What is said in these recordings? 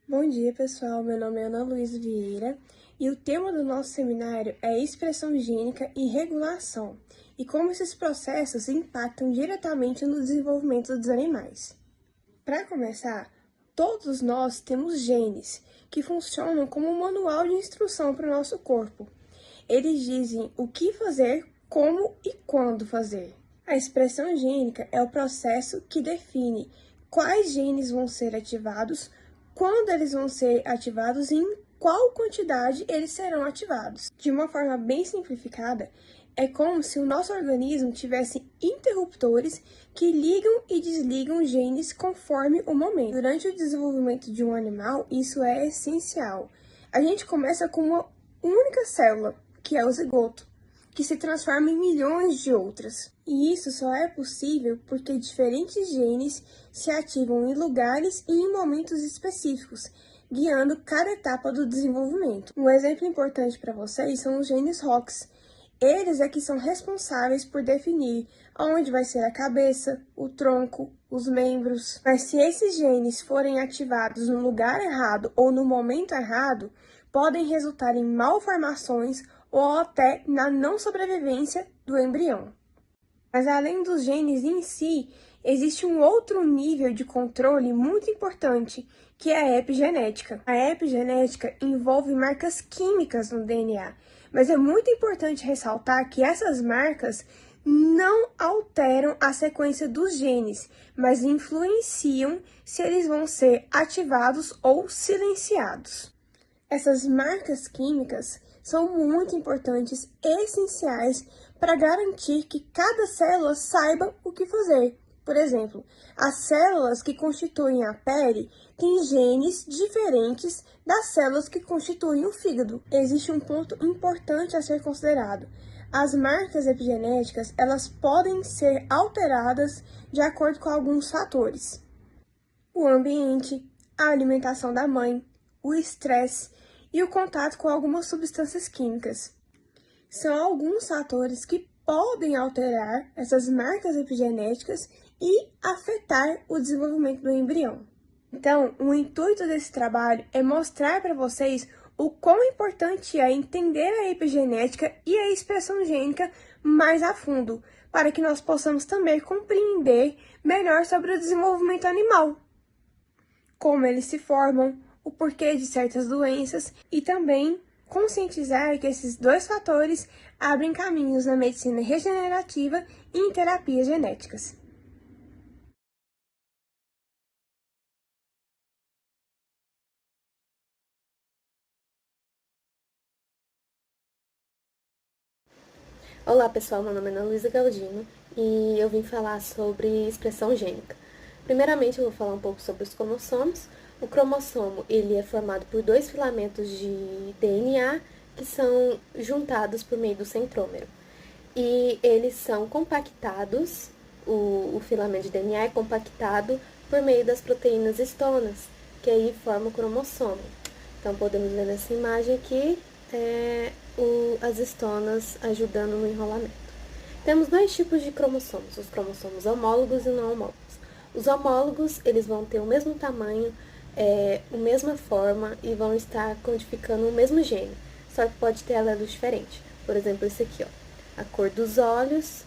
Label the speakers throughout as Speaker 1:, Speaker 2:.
Speaker 1: Bom dia, pessoal. Meu nome é Ana Luísa Vieira e o tema do nosso seminário é expressão gênica e regulação e como esses processos impactam diretamente no desenvolvimento dos animais. Para começar, todos nós temos genes que funcionam como um manual de instrução para o nosso corpo. Eles dizem o que fazer, como e quando fazer. A expressão gênica é o processo que define quais genes vão ser ativados, quando eles vão ser ativados e em qual quantidade eles serão ativados. De uma forma bem simplificada, é como se o nosso organismo tivesse interruptores que ligam e desligam genes conforme o momento. Durante o desenvolvimento de um animal, isso é essencial. A gente começa com uma única célula, que é o zigoto, que se transforma em milhões de outras. E isso só é possível porque diferentes genes se ativam em lugares e em momentos específicos, guiando cada etapa do desenvolvimento. Um exemplo importante para vocês são os genes ROX. Eles é que são responsáveis por definir aonde vai ser a cabeça, o tronco, os membros. Mas se esses genes forem ativados no lugar errado ou no momento errado, podem resultar em malformações ou até na não sobrevivência do embrião. Mas além dos genes em si, existe um outro nível de controle muito importante, que é a epigenética. A epigenética envolve marcas químicas no DNA, mas é muito importante ressaltar que essas marcas não alteram a sequência dos genes, mas influenciam se eles vão ser ativados ou silenciados. Essas marcas químicas são muito importantes e essenciais para garantir que cada célula saiba o que fazer. Por exemplo, as células que constituem a pele têm genes diferentes das células que constituem o fígado. Existe um ponto importante a ser considerado. As marcas epigenéticas, elas podem ser alteradas de acordo com alguns fatores. O ambiente, a alimentação da mãe, o estresse e o contato com algumas substâncias químicas. São alguns fatores que podem alterar essas marcas epigenéticas e afetar o desenvolvimento do embrião. Então, o intuito desse trabalho é mostrar para vocês o quão importante é entender a epigenética e a expressão gênica mais a fundo, para que nós possamos também compreender melhor sobre o desenvolvimento animal, como eles se formam, o porquê de certas doenças e também conscientizar que esses dois fatores abrem caminhos na medicina regenerativa e em terapias genéticas.
Speaker 2: Olá pessoal, meu nome é Ana Luísa Galdino e eu vim falar sobre expressão gênica. Primeiramente eu vou falar um pouco sobre os cromossomos. O cromossomo ele é formado por dois filamentos de DNA que são juntados por meio do centrômero. E eles são compactados, o filamento de DNA é compactado por meio das proteínas histonas, que aí formam o cromossomo. Então podemos ver nessa imagem aqui as histonas ajudando no enrolamento. Temos dois tipos de cromossomos, os cromossomos homólogos e não homólogos. Os homólogos, eles vão ter o mesmo tamanho, a mesma forma e vão estar codificando o mesmo gene, só que pode ter alelos diferentes. Por exemplo, esse aqui, ó, a cor dos olhos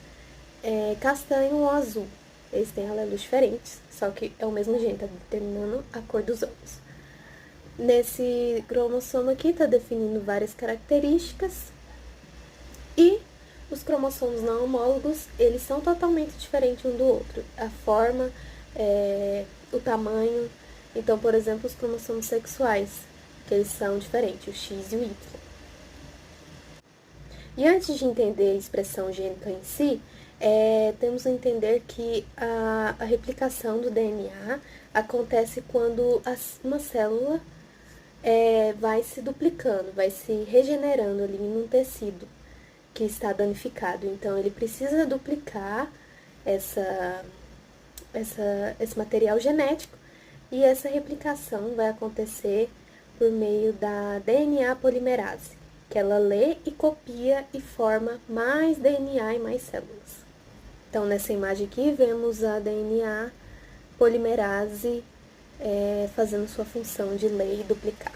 Speaker 2: é castanho ou azul. Eles têm alelos diferentes, só que é o mesmo gene, está determinando a cor dos olhos. Nesse cromossomo aqui está definindo várias características e os cromossomos não homólogos, eles são totalmente diferentes um do outro. A forma, o tamanho. Então, por exemplo, os cromossomos sexuais, que eles são diferentes, o X e o Y. E antes de entender a expressão gênica em si, temos a entender que a replicação do DNA acontece quando uma célula vai se duplicando, vai se regenerando ali num tecido que está danificado. Então, ele precisa duplicar esse material genético e essa replicação vai acontecer por meio da DNA polimerase, que ela lê e copia e forma mais DNA e mais células. Então, nessa imagem aqui, vemos a DNA polimerase fazendo sua função de ler e duplicar.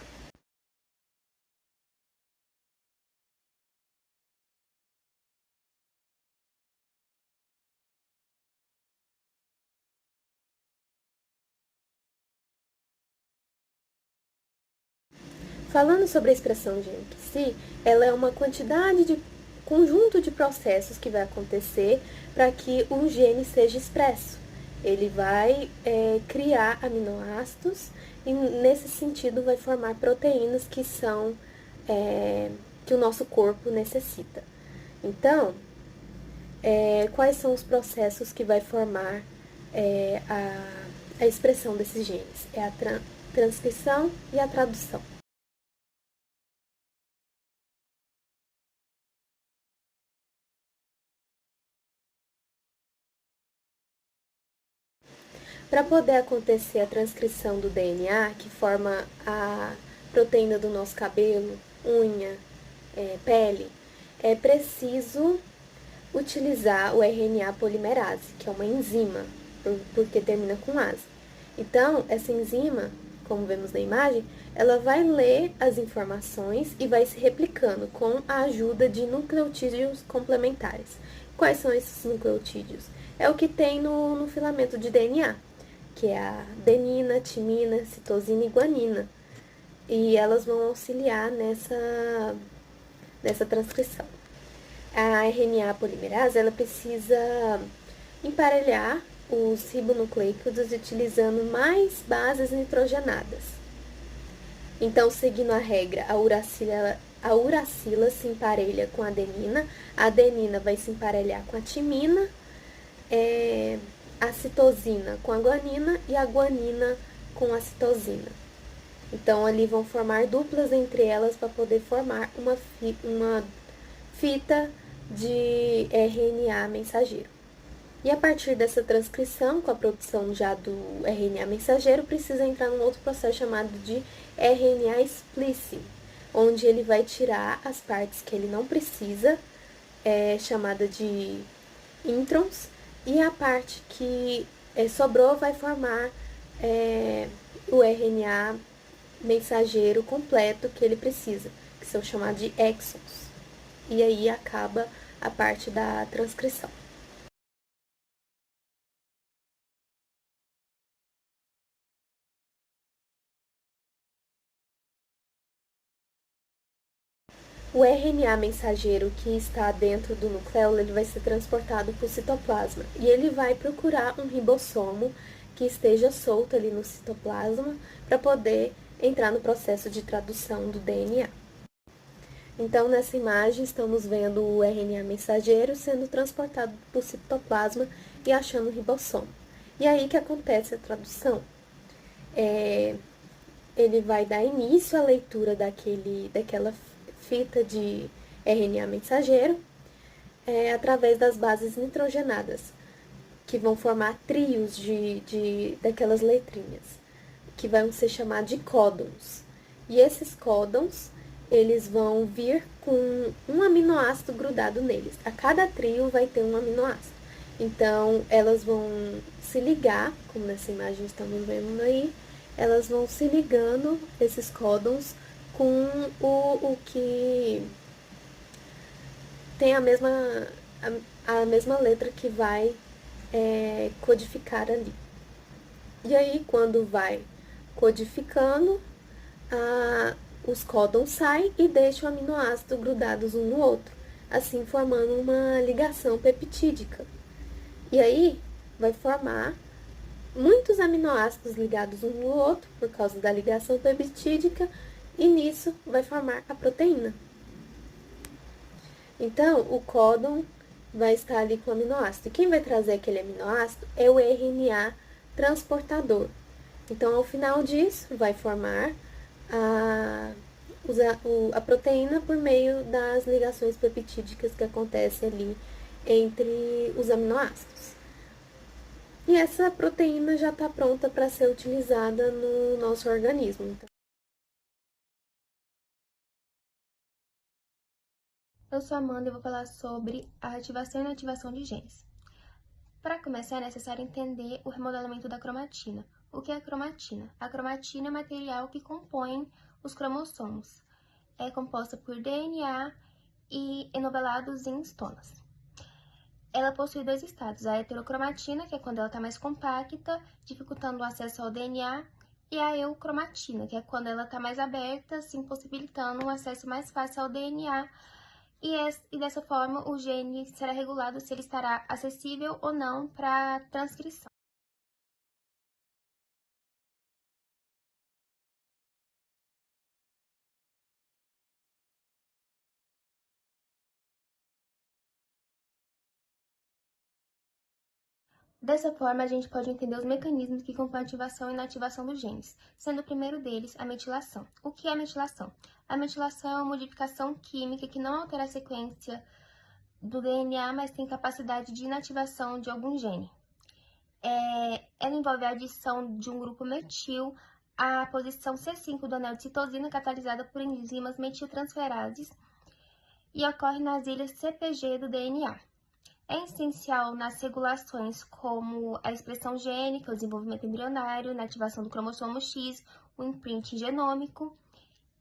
Speaker 2: Falando sobre a expressão gênica em si, ela é uma quantidade de conjunto de processos que vai acontecer para que um gene seja expresso. Ele vai criar aminoácidos e nesse sentido vai formar proteínas que são que o nosso corpo necessita. Então, quais são os processos que vai formar a expressão desses genes? É a transcrição e a tradução. Para poder acontecer a transcrição do DNA, que forma a proteína do nosso cabelo, unha, pele, é preciso utilizar o RNA polimerase, que é uma enzima, porque termina com ase. Então, essa enzima, como vemos na imagem, ela vai ler as informações e vai se replicando com a ajuda de nucleotídeos complementares. Quais são esses nucleotídeos? É o que tem no filamento de DNA, que é a adenina, timina, citosina e guanina. E elas vão auxiliar nessa transcrição. A RNA polimerase, ela precisa emparelhar os ribonucleicos utilizando mais bases nitrogenadas. Então, seguindo a regra, a uracila se emparelha com a adenina vai se emparelhar com a timina, a citosina com a guanina e a guanina com a citosina. Então, ali vão formar duplas entre elas para poder formar uma fita de RNA mensageiro. E a partir dessa transcrição, com a produção já do RNA mensageiro, precisa entrar num outro processo chamado de RNA splicing, onde ele vai tirar as partes que ele não precisa, chamada de introns, e a parte que sobrou vai formar o RNA mensageiro completo que ele precisa, que são chamados de exons. E aí acaba a parte da transcrição. O RNA mensageiro que está dentro do nucleolo, ele vai ser transportado para o citoplasma e ele vai procurar um ribossomo que esteja solto ali no citoplasma para poder entrar no processo de tradução do DNA. Então, nessa imagem, estamos vendo o RNA mensageiro sendo transportado para o citoplasma e achando o ribossomo. E aí que acontece a tradução. Ele vai dar início à leitura daquela fita de RNA mensageiro através das bases nitrogenadas, que vão formar trios daquelas letrinhas, que vão ser chamados de códons. E esses códons, eles vão vir com um aminoácido grudado neles. A cada trio vai ter um aminoácido. Então, elas vão se ligar, como nessa imagem estamos vendo aí, elas vão se ligando, esses códons, com o que tem a mesma letra que vai codificar ali. E aí, quando vai codificando, os códons saem e deixam o aminoácido grudados um no outro, assim formando uma ligação peptídica. E aí, vai formar muitos aminoácidos ligados um no outro por causa da ligação peptídica e nisso vai formar a proteína. Então, o códon vai estar ali com o aminoácido. E quem vai trazer aquele aminoácido é o RNA transportador. Então, ao final disso, vai formar a proteína por meio das ligações peptídicas que acontecem ali entre os aminoácidos. E essa proteína já está pronta para ser utilizada no nosso organismo. Então,
Speaker 1: eu sou a Amanda e vou falar sobre a ativação e inativação de genes. Para começar, é necessário entender o remodelamento da cromatina. O que é a cromatina? A cromatina é o material que compõe os cromossomos. É composta por DNA e enovelados em estonas. Ela possui dois estados, a heterocromatina, que é quando ela está mais compacta, dificultando o acesso ao DNA, e a eucromatina, que é quando ela está mais aberta, assim, possibilitando um acesso mais fácil ao DNA, e dessa forma o gene será regulado se ele estará acessível ou não para transcrição. Dessa forma, a gente pode entender os mecanismos que compõem a ativação e inativação dos genes, sendo o primeiro deles a metilação. O que é a metilação? A metilação é uma modificação química que não altera a sequência do DNA, mas tem capacidade de inativação de algum gene. Ela envolve a adição de um grupo metil à posição C5 do anel de citosina catalisada por enzimas metiltransferases e ocorre nas ilhas CpG do DNA. É essencial nas regulações como a expressão gênica, o desenvolvimento embrionário, na ativação do cromossomo X, o imprint genômico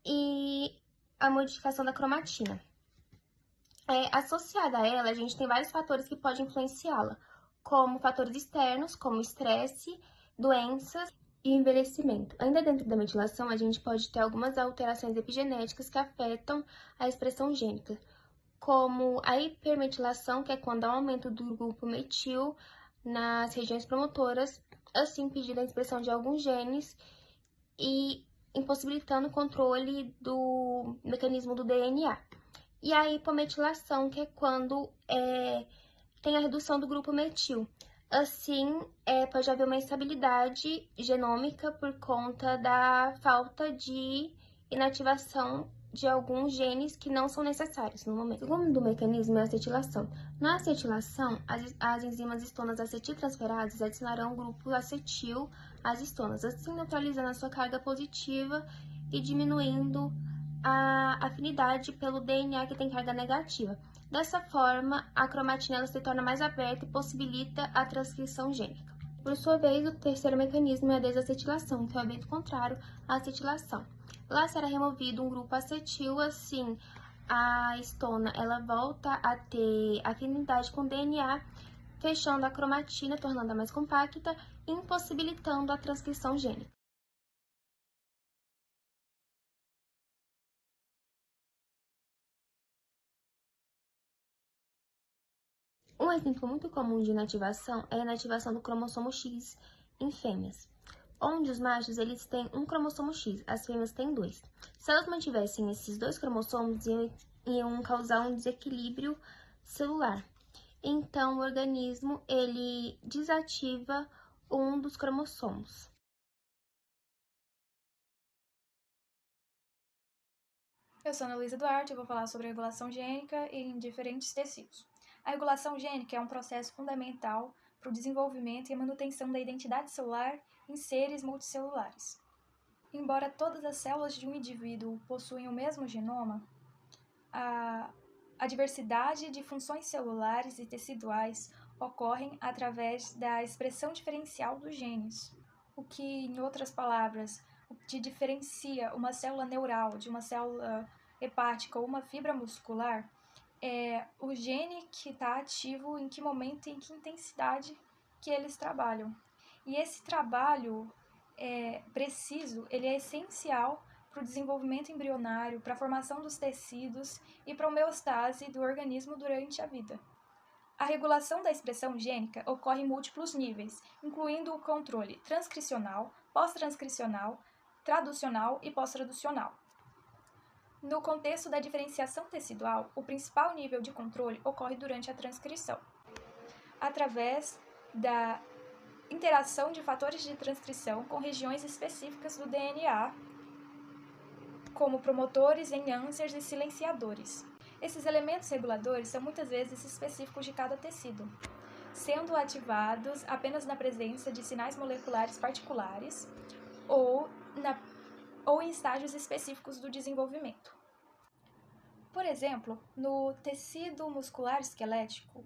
Speaker 1: e a modificação da cromatina. Associada a ela, a gente tem vários fatores que podem influenciá-la, como fatores externos, como estresse, doenças e envelhecimento. Ainda dentro da metilação, a gente pode ter algumas alterações epigenéticas que afetam a expressão gênica, como a hipermetilação, que é quando há um aumento do grupo metil nas regiões promotoras, assim impedindo a expressão de alguns genes e impossibilitando o controle do mecanismo do DNA. E a hipometilação, que é quando tem a redução do grupo metil. Assim, pode haver uma instabilidade genômica por conta da falta de inativação de alguns genes que não são necessários no momento. O segundo mecanismo é a acetilação. Na acetilação, as enzimas estonas acetiltransferases adicionarão o grupo acetil às estonas, assim neutralizando a sua carga positiva e diminuindo a afinidade pelo DNA que tem carga negativa. Dessa forma, a cromatina ela se torna mais aberta e possibilita a transcrição gênica. Por sua vez, o terceiro mecanismo é a desacetilação, que é o evento contrário à acetilação. Lá será removido um grupo acetil, assim a estona ela volta a ter afinidade com o DNA, fechando a cromatina, tornando-a mais compacta e impossibilitando a transcrição gênica. Um exemplo muito comum de inativação é a inativação do cromossomo X em fêmeas, onde os machos eles têm um cromossomo X, as fêmeas têm dois. Se elas mantivessem esses dois cromossomos, iam causar um desequilíbrio celular. Então, o organismo ele desativa um dos cromossomos.
Speaker 3: Eu sou Ana Luísa Duarte e vou falar sobre a regulação gênica em diferentes tecidos. A regulação gênica é um processo fundamental para o desenvolvimento e a manutenção da identidade celular em seres multicelulares. Embora todas as células de um indivíduo possuem o mesmo genoma, a diversidade de funções celulares e teciduais ocorrem através da expressão diferencial dos genes, o que, em outras palavras, o que diferencia uma célula neural de uma célula hepática ou uma fibra muscular é o gene que está ativo em que momento e em que intensidade que eles trabalham. E esse trabalho preciso, ele é essencial para o desenvolvimento embrionário, para a formação dos tecidos e para a homeostase do organismo durante a vida. A regulação da expressão gênica ocorre em múltiplos níveis, incluindo o controle transcricional, pós-transcricional, traducional e pós-traducional. No contexto da diferenciação tecidual, o principal nível de controle ocorre durante a transcrição, através da interação de fatores de transcrição com regiões específicas do DNA, como promotores, enhancers e silenciadores. Esses elementos reguladores são muitas vezes específicos de cada tecido, sendo ativados apenas na presença de sinais moleculares particulares ou em estágios específicos do desenvolvimento. Por exemplo, no tecido muscular esquelético,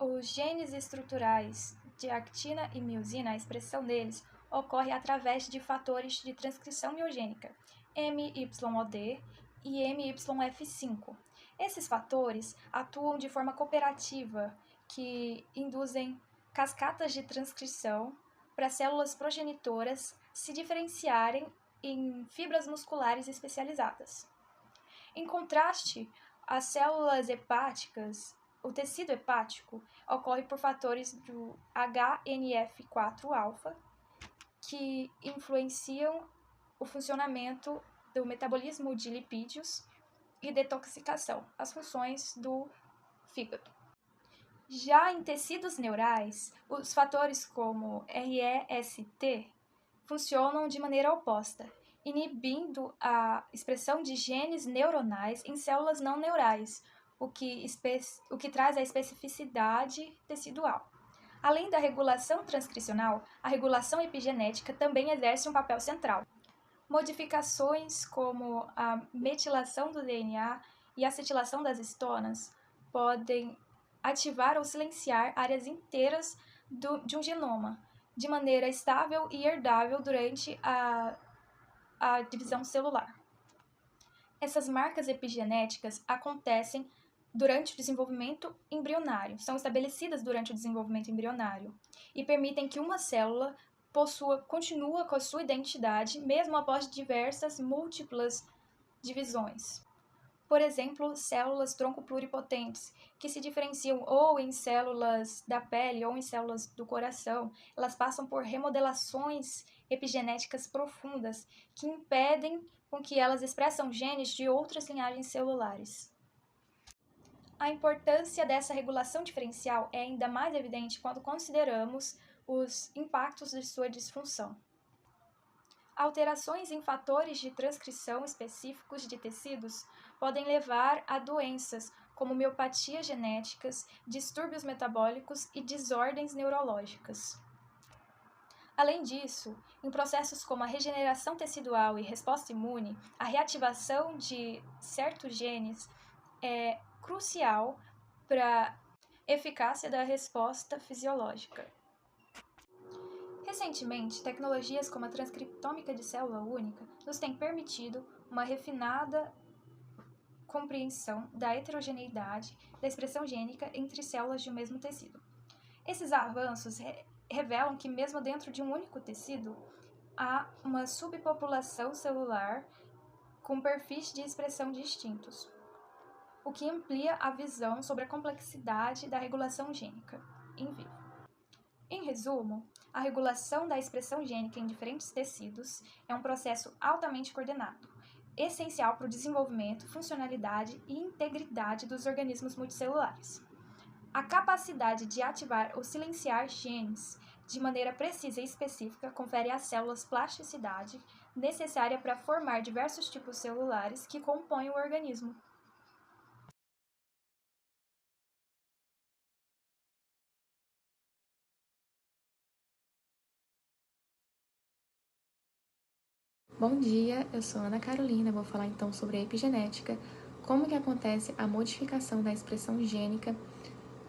Speaker 3: Os genes estruturais de actina e miosina, a expressão deles ocorre através de fatores de transcrição miogênica, MYOD e MYF5. Esses fatores atuam de forma cooperativa, que induzem cascatas de transcrição para células progenitoras se diferenciarem em fibras musculares especializadas. Em contraste, as células hepáticas, o tecido hepático ocorre por fatores do HNF4-alfa, que influenciam o funcionamento do metabolismo de lipídios e detoxificação, as funções do fígado. Já em tecidos neurais, os fatores como REST funcionam de maneira oposta, inibindo a expressão de genes neuronais em células não neurais, o que traz a especificidade tecidual. Além da regulação transcricional, a regulação epigenética também exerce um papel central. Modificações como a metilação do DNA e acetilação das histonas podem ativar ou silenciar áreas inteiras de um genoma, de maneira estável e herdável durante a divisão celular. Essas marcas epigenéticas acontecem durante o desenvolvimento embrionário, são estabelecidas durante o desenvolvimento embrionário e permitem que uma célula continua com a sua identidade mesmo após diversas múltiplas divisões. Por exemplo, células tronco pluripotentes, que se diferenciam ou em células da pele ou em células do coração, elas passam por remodelações epigenéticas profundas que impedem com que elas expressam genes de outras linhagens celulares. A importância dessa regulação diferencial é ainda mais evidente quando consideramos os impactos de sua disfunção. Alterações em fatores de transcrição específicos de tecidos podem levar a doenças como miopatias genéticas, distúrbios metabólicos e desordens neurológicas. Além disso, em processos como a regeneração tecidual e resposta imune, a reativação de certos genes é crucial para a eficácia da resposta fisiológica. Recentemente, tecnologias como a transcriptômica de célula única nos têm permitido uma refinada compreensão da heterogeneidade da expressão gênica entre células de um mesmo tecido. Esses avanços revelam que, mesmo dentro de um único tecido, há uma subpopulação celular com perfis de expressão distintos, o que amplia a visão sobre a complexidade da regulação gênica in vivo. Em resumo, a regulação da expressão gênica em diferentes tecidos é um processo altamente coordenado, essencial para o desenvolvimento, funcionalidade e integridade dos organismos multicelulares. A capacidade de ativar ou silenciar genes de maneira precisa e específica confere às células plasticidade necessária para formar diversos tipos celulares que compõem o organismo.
Speaker 4: Bom dia, eu sou Ana Carolina, vou falar então sobre a epigenética, como que acontece a modificação da expressão gênica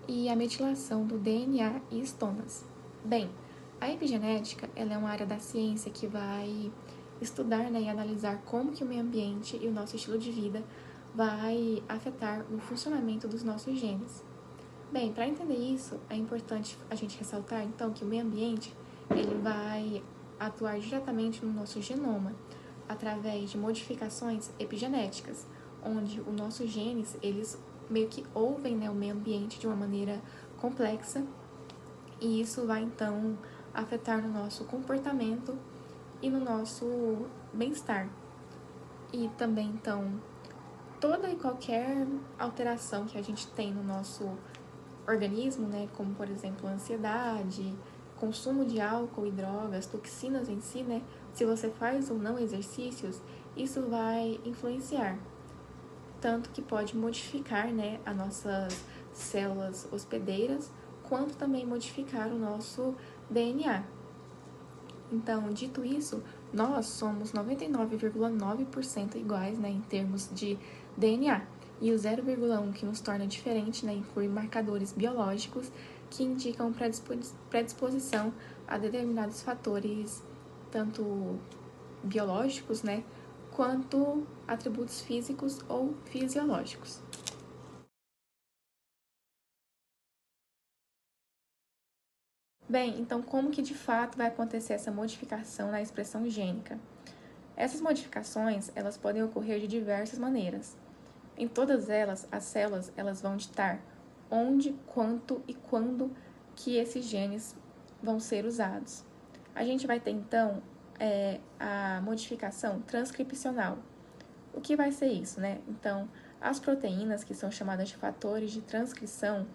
Speaker 4: e a metilação do DNA e histonas. Bem, a epigenética ela é uma área da ciência que vai estudar, e analisar como que o meio ambiente e o nosso estilo de vida vai afetar o funcionamento dos nossos genes. Bem, para entender isso, é importante a gente ressaltar então que o meio ambiente ele vai atuar diretamente no nosso genoma, através de modificações epigenéticas, onde os nossos genes, eles meio que ouvem, o meio ambiente de uma maneira complexa, e isso vai, então, afetar no nosso comportamento e no nosso bem-estar. E também, então, toda e qualquer alteração que a gente tem no nosso organismo, como, por exemplo, ansiedade, consumo de álcool e drogas, toxinas em si, se você faz ou não exercícios, isso vai influenciar. Tanto que pode modificar, as nossas células hospedeiras, quanto também modificar o nosso DNA. Então, dito isso, nós somos 99,9% iguais, em termos de DNA. e o 0,1 que nos torna diferente, né, inclui marcadores biológicos que indicam predisposição a determinados fatores, tanto biológicos, né, quanto atributos físicos ou fisiológicos. Bem, então como que de fato vai acontecer essa modificação na expressão gênica? Essas modificações, elas podem ocorrer de diversas maneiras. Em todas elas, as células, elas vão ditar onde, quanto e quando que esses genes vão ser usados. A gente vai ter, então, a modificação transcricional. O que vai ser isso, né? Então, as proteínas, que são chamadas de fatores de transcrição,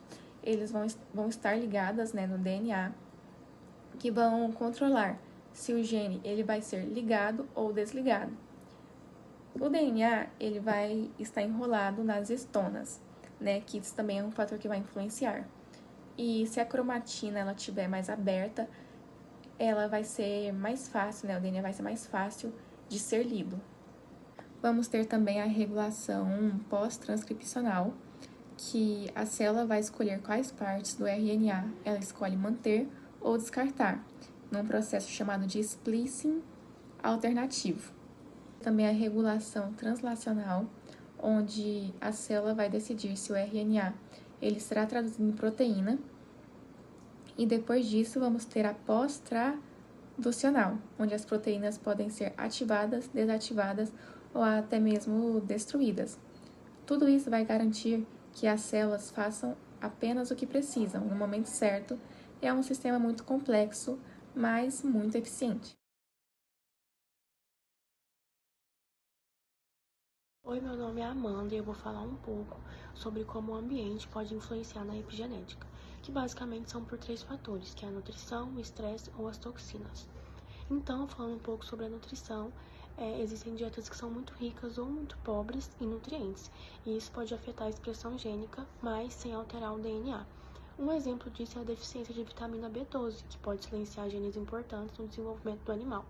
Speaker 4: eles vão estar ligadas, né, no DNA, que vão controlar se o gene ele vai ser ligado ou desligado. O DNA ele vai estar enrolado nas estonas, né, que isso também é um fator que vai influenciar. E se a cromatina ela estiver mais aberta, ela vai ser mais fácil, né, o DNA vai ser mais fácil de ser lido. Vamos ter também a regulação pós-transcricional, que a célula vai escolher quais partes do RNA ela escolhe manter ou descartar, num processo chamado de splicing alternativo. Também a regulação translacional, onde a célula vai decidir se o RNA ele será traduzido em proteína. E depois disso, vamos ter a pós-traducional, onde as proteínas podem ser ativadas, desativadas ou até mesmo destruídas. Tudo isso vai garantir que as células façam apenas o que precisam, no momento certo. É um sistema muito complexo, mas muito eficiente.
Speaker 5: Oi, meu nome é Amanda e eu vou falar um pouco sobre como o ambiente pode influenciar na epigenética, que basicamente são por 3 fatores, que é a nutrição, o estresse ou as toxinas. Então, falando um pouco sobre a nutrição, existem dietas que são muito ricas ou muito pobres em nutrientes, e isso pode afetar a expressão gênica, mas sem alterar o DNA. Um exemplo disso é a deficiência de vitamina B12, que pode silenciar genes importantes no desenvolvimento do animal.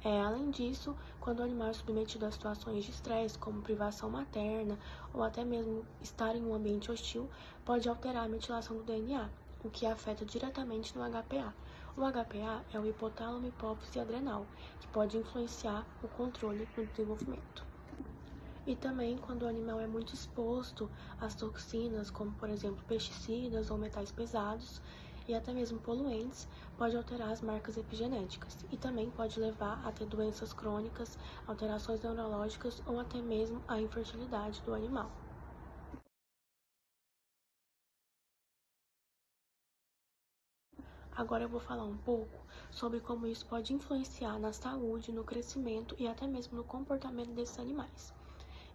Speaker 5: Além disso, quando o animal é submetido a situações de estresse, como privação materna, ou até mesmo estar em um ambiente hostil, pode alterar a metilação do DNA, o que afeta diretamente no HPA. O HPA é o hipotálamo, hipófise e adrenal, que pode influenciar o controle no desenvolvimento. E também quando o animal é muito exposto às toxinas, como por exemplo pesticidas ou metais pesados, e até mesmo poluentes, pode alterar as marcas epigenéticas e também pode levar a ter doenças crônicas, alterações neurológicas ou até mesmo a infertilidade do animal. Agora eu vou falar um pouco sobre como isso pode influenciar na saúde, no crescimento e até mesmo no comportamento desses animais.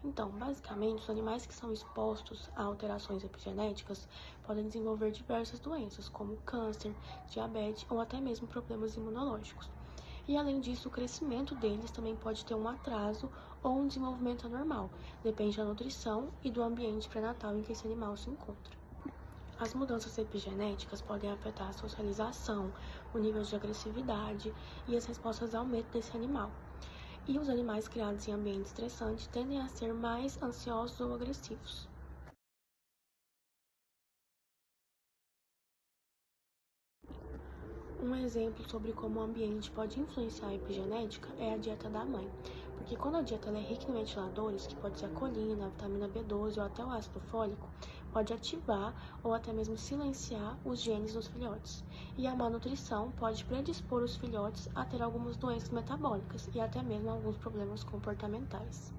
Speaker 5: Então, basicamente, os animais que são expostos a alterações epigenéticas podem desenvolver diversas doenças, como câncer, diabetes ou até mesmo problemas imunológicos. E, além disso, o crescimento deles também pode ter um atraso ou um desenvolvimento anormal, depende da nutrição e do ambiente pré-natal em que esse animal se encontra. As mudanças epigenéticas podem afetar a socialização, o nível de agressividade e as respostas ao medo desse animal. E os animais criados em ambiente estressante tendem a ser mais ansiosos ou agressivos. Um exemplo sobre como o ambiente pode influenciar a epigenética é a dieta da mãe, porque quando a dieta é rica em ventiladores, que pode ser a colina, a vitamina B12 ou até o ácido fólico, pode ativar ou até mesmo silenciar os genes dos filhotes. E a má nutrição pode predispor os filhotes a ter algumas doenças metabólicas e até mesmo alguns problemas comportamentais.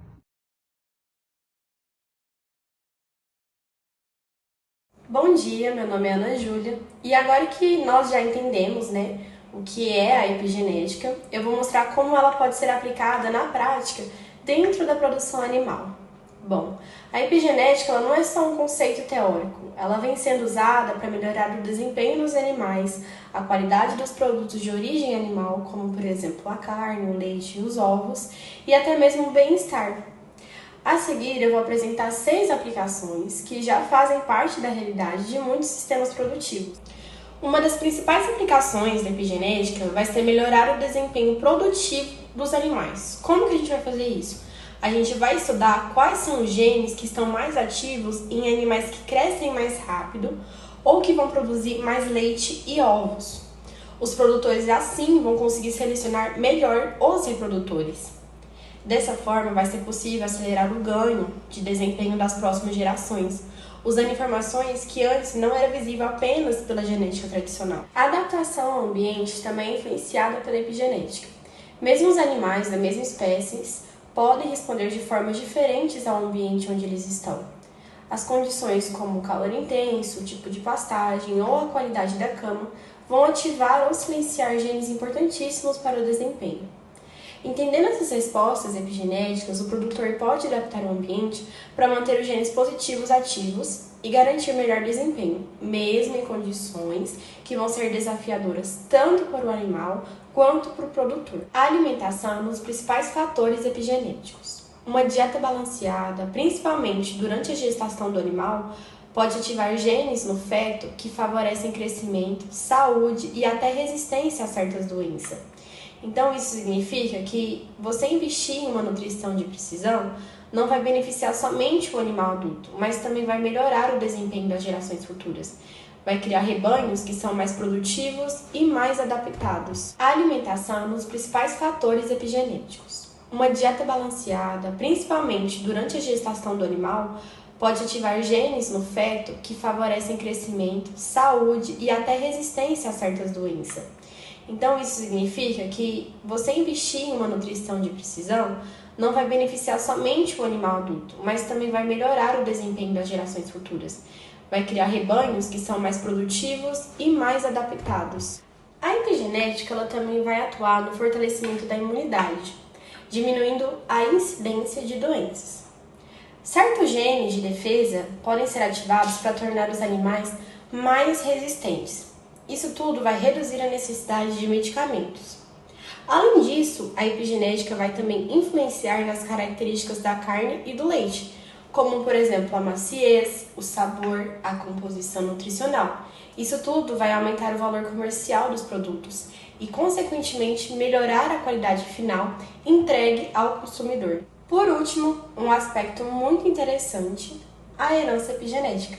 Speaker 6: Bom dia, meu nome é Ana Júlia e agora que nós já entendemos, né, o que é a epigenética, eu vou mostrar como ela pode ser aplicada na prática dentro da produção animal. Bom, a epigenética ela não é só um conceito teórico, ela vem sendo usada para melhorar o desempenho dos animais, a qualidade dos produtos de origem animal, como por exemplo a carne, o leite e os ovos, e até mesmo o bem-estar. A seguir, eu vou apresentar 6 aplicações que já fazem parte da realidade de muitos sistemas produtivos. Uma das principais aplicações da epigenética vai ser melhorar o desempenho produtivo dos animais. Como que a gente vai fazer isso? A gente vai estudar quais são os genes que estão mais ativos em animais que crescem mais rápido ou que vão produzir mais leite e ovos. Os produtores assim vão conseguir selecionar melhor os reprodutores. Dessa forma, vai ser possível acelerar o ganho de desempenho das próximas gerações, usando informações que antes não era visível apenas pela genética tradicional. A adaptação ao ambiente também é influenciada pela epigenética. Mesmo os animais da mesma espécie podem responder de formas diferentes ao ambiente onde eles estão. As condições como o calor intenso, o tipo de pastagem ou a qualidade da cama vão ativar ou silenciar genes importantíssimos para o desempenho. Entendendo essas respostas epigenéticas, o produtor pode adaptar o ambiente para manter os genes positivos ativos e garantir melhor desempenho, mesmo em condições que vão ser desafiadoras tanto para o animal quanto para o produtor. A alimentação é um dos principais fatores epigenéticos. Uma dieta balanceada, principalmente durante a gestação do animal, pode ativar genes no feto que favorecem crescimento, saúde e até resistência a certas doenças. Então, isso significa que você investir em uma nutrição de precisão não vai beneficiar somente o animal adulto, mas também vai melhorar o desempenho das gerações futuras. Vai criar rebanhos que são mais produtivos e mais adaptados. A alimentação é um dos principais fatores epigenéticos. Uma dieta balanceada, principalmente durante a gestação do animal, pode ativar genes no feto que favorecem crescimento, saúde e até resistência a certas doenças. Então, isso significa que você investir em uma nutrição de precisão não vai beneficiar somente o animal adulto, mas também vai melhorar o desempenho das gerações futuras. Vai criar rebanhos que são mais produtivos e mais adaptados. A epigenética ela também vai atuar no fortalecimento da imunidade, diminuindo a incidência de doenças. Certos genes de defesa podem ser ativados para tornar os animais mais resistentes. Isso tudo vai reduzir a necessidade de medicamentos. Além disso, a epigenética vai também influenciar nas características da carne e do leite, como, por exemplo, a maciez, o sabor, a composição nutricional. Isso tudo vai aumentar o valor comercial dos produtos e, consequentemente, melhorar a qualidade final entregue ao consumidor. Por último, um aspecto muito interessante, a herança epigenética.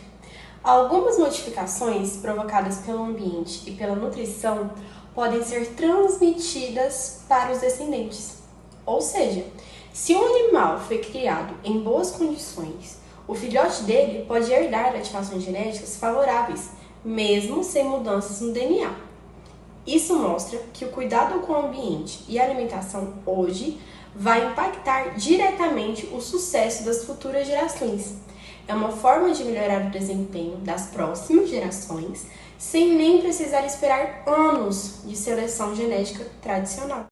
Speaker 6: Algumas modificações provocadas pelo ambiente e pela nutrição podem ser transmitidas para os descendentes. Ou seja, se um animal foi criado em boas condições, o filhote dele pode herdar ativações genéticas favoráveis, mesmo sem mudanças no DNA. Isso mostra que o cuidado com o ambiente e a alimentação hoje vai impactar diretamente o sucesso das futuras gerações. É uma forma de melhorar o desempenho das próximas gerações sem nem precisar esperar anos de seleção genética tradicional.